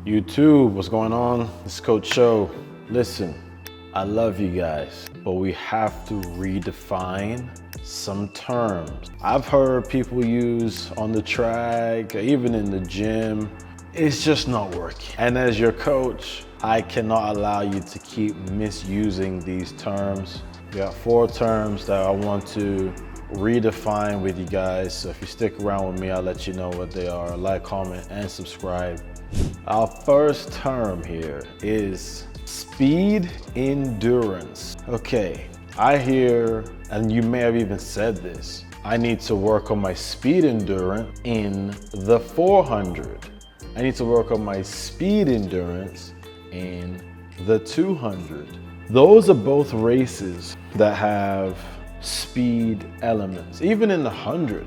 YouTube, what's going on? This is Coach Show. Listen, I love you guys, but we have to redefine some terms. I've heard people use on the track, even in the gym. It's just not working. And as your coach, I cannot allow you to keep misusing these terms. We got 4 terms that I want to redefine with you guys. So if you stick around with me, I'll let you know what they are. Like, comment, and subscribe. Our first term here is speed endurance. Okay, I hear, and you may have even said this, I need to work on my speed endurance in the 400. I need to work on my speed endurance in the 200. Those are both races that have speed elements, even in the 100,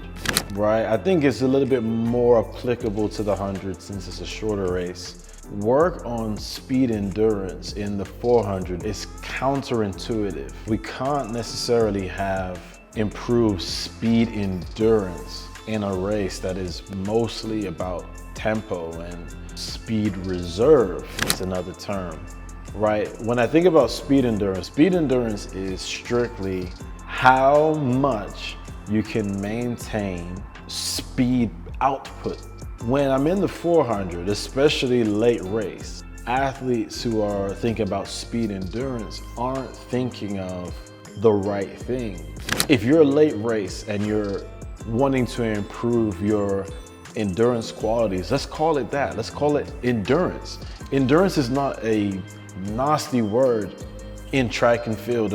right? I think it's a little bit more applicable to the 100 since it's a shorter race. Work on speed endurance in the 400 is counterintuitive. We can't necessarily have improved speed endurance in a race that is mostly about tempo, and speed reserve is another term, right? When I think about speed endurance is strictly how much you can maintain speed output. When I'm in the 400, especially late race, athletes who are thinking about speed endurance aren't thinking of the right thing. If you're a late race and you're wanting to improve your endurance qualities, let's call it that. Let's call it endurance. Endurance is not a nasty word in track and field,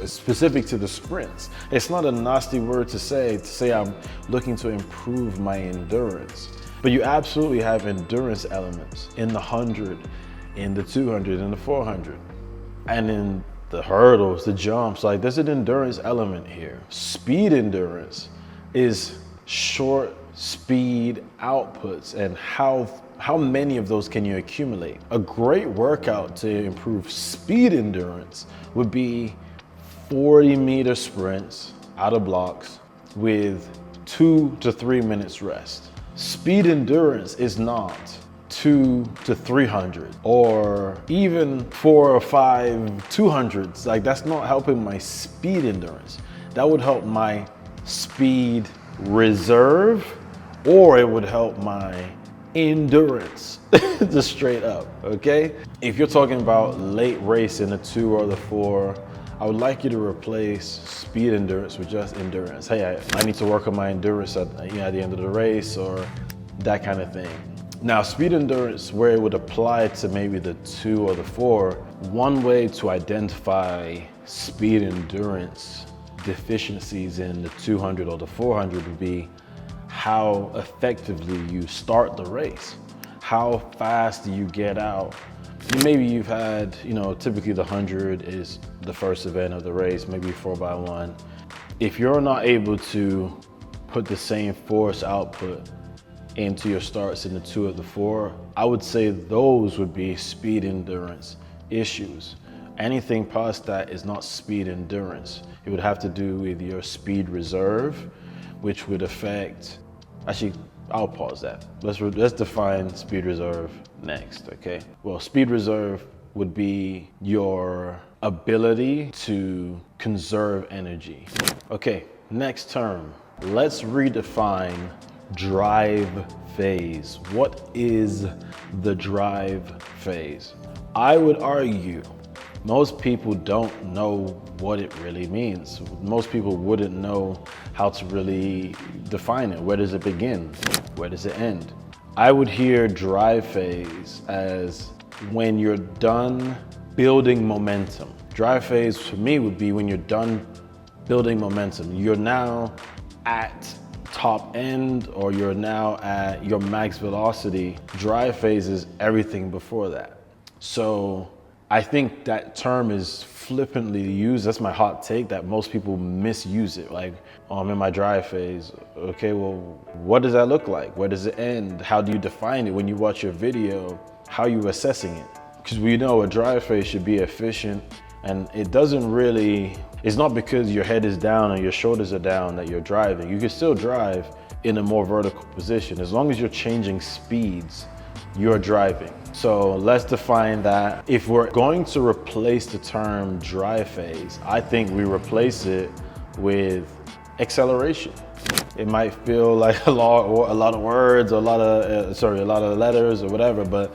specific to the sprints. It's not a nasty word to say I'm looking to improve my endurance. But you absolutely have endurance elements in the 100, in the 200, in the 400. And in the hurdles, the jumps, like there's an endurance element here. Speed endurance is short speed outputs and how many of those can you accumulate. A great workout to improve speed endurance would be 40-meter sprints out of blocks with 2 to 3 minutes rest. Speed endurance is not 2 to 300 or even 4 or 5 200s. Like that's not helping my speed endurance. That would help my speed reserve, or it would help my endurance, just straight up, okay? If you're talking about late race in the 2 or the 4, I would like you to replace speed endurance with just endurance. Hey, I need to work on my endurance at the end of the race, or that kind of thing. Now, speed endurance, where it would apply to maybe the 2 or the 4, one way to identify speed endurance deficiencies in the 200 or the 400 would be how effectively you start the race. How fast do you get out? Maybe you've had, typically the 100 is the first event of the race, maybe 4x1. If you're not able to put the same force output into your starts in the 2 or the 4, I would say those would be speed endurance issues. Anything past that is not speed endurance. It would have to do with your speed reserve, which would affect, actually, I'll pause that. Let's define speed reserve next, okay? Well, speed reserve would be your ability to conserve energy. Okay, next term. Let's redefine drive phase. What is the drive phase? I would argue most people don't know what it really means. Most people wouldn't know how to really define it. Where does it begin? Where does it end? I would hear drive phase as when you're done building momentum. Drive phase for me would be when you're done building momentum. You're now at top end, or you're now at your max velocity. Drive phase is everything before that. So I think that term is flippantly used. That's my hot take, that most people misuse it. Like, oh, I'm in my drive phase. Okay, well, what does that look like? Where does it end? How do you define it? When you watch your video, how are you assessing it? Because we know a drive phase should be efficient, and it doesn't really, it's not because your head is down or your shoulders are down that you're driving. You can still drive in a more vertical position. As long as you're changing speeds, you're driving. So let's define that. If we're going to replace the term dry phase, I think we replace it with acceleration. It might feel like a lot of words, a lot of letters or whatever, but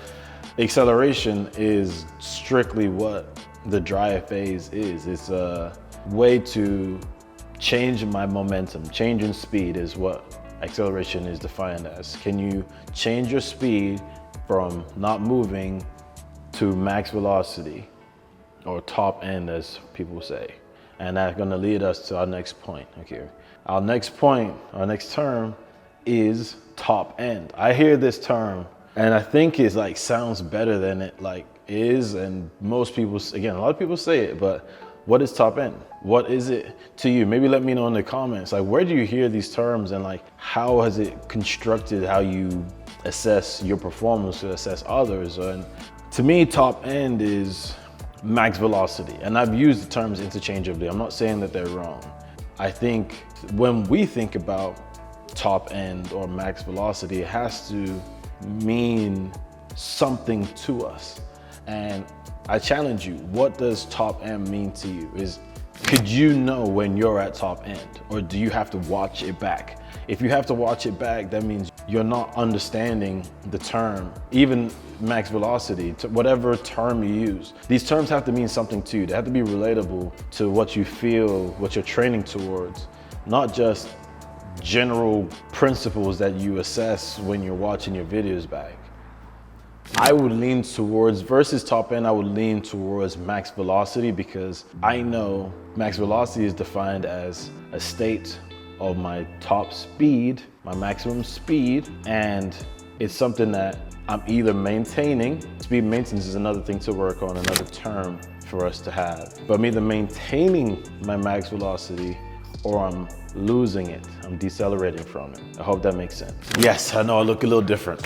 acceleration is strictly what the dry phase is. It's a way to change my momentum. Changing speed is what acceleration is defined as. Can you change your speed from not moving to max velocity, or top end as people say? And that's gonna lead us to our next point. Okay. Our next point, our next term is top end. I hear this term and I think it's like sounds better than it like is. And most people, again, a lot of people say it, but what is top end? What is it to you? Maybe let me know in the comments. Like, where do you hear these terms, and like, how has it constructed how you assess your performance, to assess others? And to me, top end is max velocity. And I've used the terms interchangeably. I'm not saying that they're wrong. I think when we think about top end or max velocity, it has to mean something to us. And I challenge you, what does top end mean to you? Could you know when you're at top end, or do you have to watch it back? If you have to watch it back, that means you're not understanding the term, even max velocity, to whatever term you use. These terms have to mean something to you. They have to be relatable to what you feel, what you're training towards, not just general principles that you assess when you're watching your videos back. I would lean towards, versus top end, I would lean towards max velocity, because I know max velocity is defined as a state of my top speed, my maximum speed, and it's something that I'm either maintaining. Speed maintenance is another thing to work on, another term for us to have. But I'm either maintaining my max velocity or I'm losing it. I'm decelerating from it. I hope that makes sense. Yes, I know I look a little different.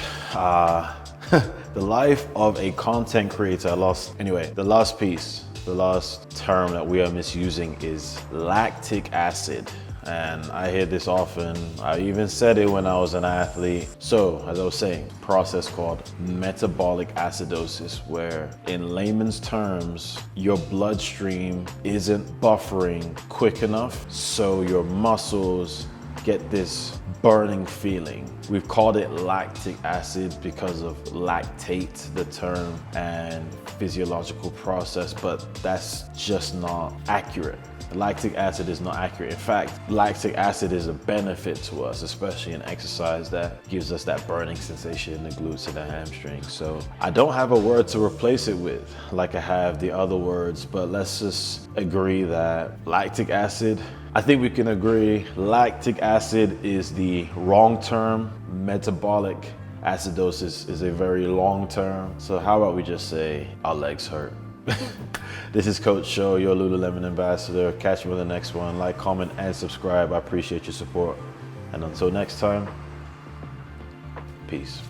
The life of a content creator. The last piece, the last term that we are misusing is lactic acid. And I hear this often. I even said it when I was an athlete. So, as I was saying, process called metabolic acidosis, where in layman's terms, your bloodstream isn't buffering quick enough, so your muscles get this burning feeling. We've called it lactic acid because of lactate, the term, and physiological process, but that's just not accurate. Lactic acid is not accurate. In fact, lactic acid is a benefit to us, especially in exercise, that gives us that burning sensation in the glutes and the hamstrings. So I don't have a word to replace it with like I have the other words, but let's just agree that lactic acid, I think we can agree lactic acid is the wrong term. Metabolic acidosis is a very long term. So how about we just say our legs hurt? This is Coach Show, your Lululemon ambassador. Catch me on the next one. Like, comment, and subscribe. I appreciate your support. And until next time, peace.